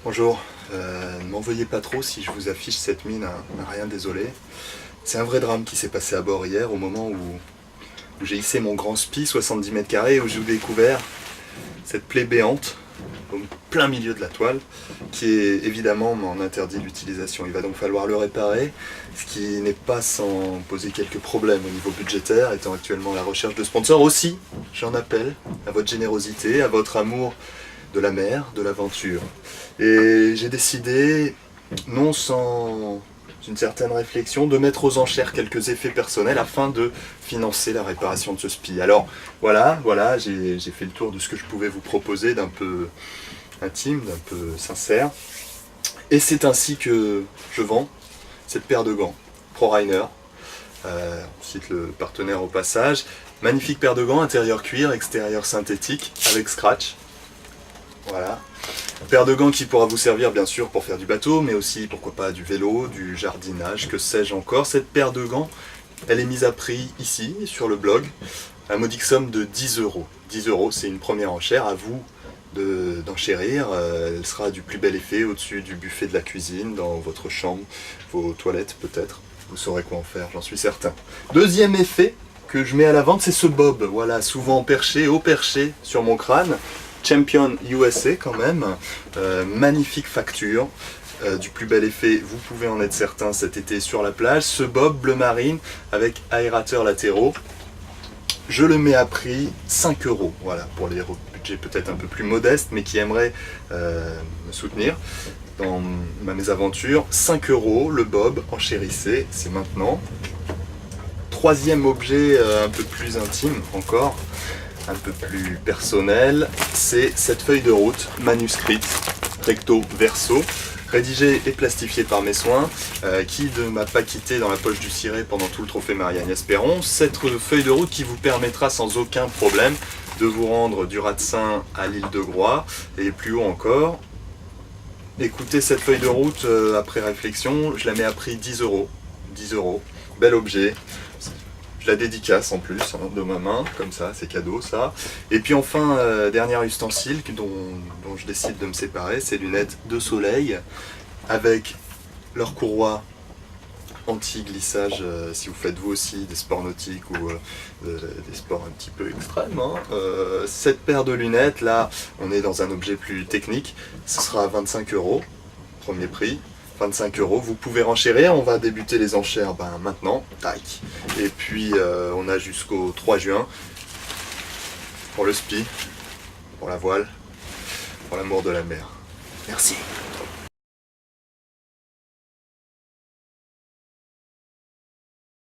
Bonjour, ne m'en veuillez pas trop si je vous affiche cette mine, rien désolé. C'est un vrai drame qui s'est passé à bord hier au moment où j'ai hissé mon grand spi 70 mètres carrés, où j'ai découvert cette plaie béante au plein milieu de la toile qui est évidemment m'en interdit l'utilisation. Il va donc falloir le réparer, ce qui n'est pas sans poser quelques problèmes au niveau budgétaire, étant actuellement à la recherche de sponsors. Aussi, j'en appelle à votre générosité, à votre amour de la mer, de l'aventure. Et j'ai décidé, non sans une certaine réflexion, de mettre aux enchères quelques effets personnels afin de financer la réparation de ce spi. Alors voilà, j'ai fait le tour de ce que je pouvais vous proposer d'un peu intime, d'un peu sincère. Et c'est ainsi que je vends cette paire de gants ProRainer. On cite le partenaire au passage. Magnifique paire de gants, intérieur cuir, extérieur synthétique, avec scratch. Voilà. Paire de gants qui pourra vous servir bien sûr pour faire du bateau, mais aussi pourquoi pas du vélo, du jardinage, que sais-je encore. Cette paire de gants, elle est mise à prix ici, sur le blog, à modique somme de 10 euros. 10 euros, c'est une première enchère, à vous d'enchérir. Elle sera du plus bel effet au-dessus du buffet de la cuisine, dans votre chambre, vos toilettes peut-être. Vous saurez quoi en faire, j'en suis certain. Deuxième effet que je mets à la vente, c'est ce bob. Voilà, souvent perché, haut perché sur mon crâne. Champion USA quand même, magnifique facture, du plus bel effet, vous pouvez en être certain cet été sur la plage. Ce bob bleu marine avec aérateurs latéraux, je le mets à prix 5 euros, voilà, pour les budgets peut-être un peu plus modestes, mais qui aimeraient me soutenir dans ma mésaventure. 5 euros, le bob, enchérissez, c'est maintenant. Troisième objet un peu plus intime encore, un peu plus personnel, c'est cette feuille de route manuscrite recto verso, rédigée et plastifiée par mes soins, qui ne m'a pas quitté dans la poche du ciré pendant tout le trophée Marie-Agnès Perron. Cette feuille de route qui vous permettra sans aucun problème de vous rendre du Ratsin à l'île de Groix et plus haut encore. Écoutez, cette feuille de route, après réflexion, je la mets à prix 10 euros. 10 euros, bel objet. Je la dédicace en plus, de ma main, comme ça, c'est cadeau ça. Et puis enfin, dernier ustensile dont je décide de me séparer, ces lunettes de soleil avec leur courroie anti-glissage, si vous faites vous aussi des sports nautiques ou des sports un petit peu extrêmes. Cette paire de lunettes, là, on est dans un objet plus technique, ce sera 25 euros, premier prix. 25 euros, vous pouvez renchérir, on va débuter les enchères maintenant, tac. Et puis on a jusqu'au 3 juin pour le spi, pour la voile, pour l'amour de la mer. Merci.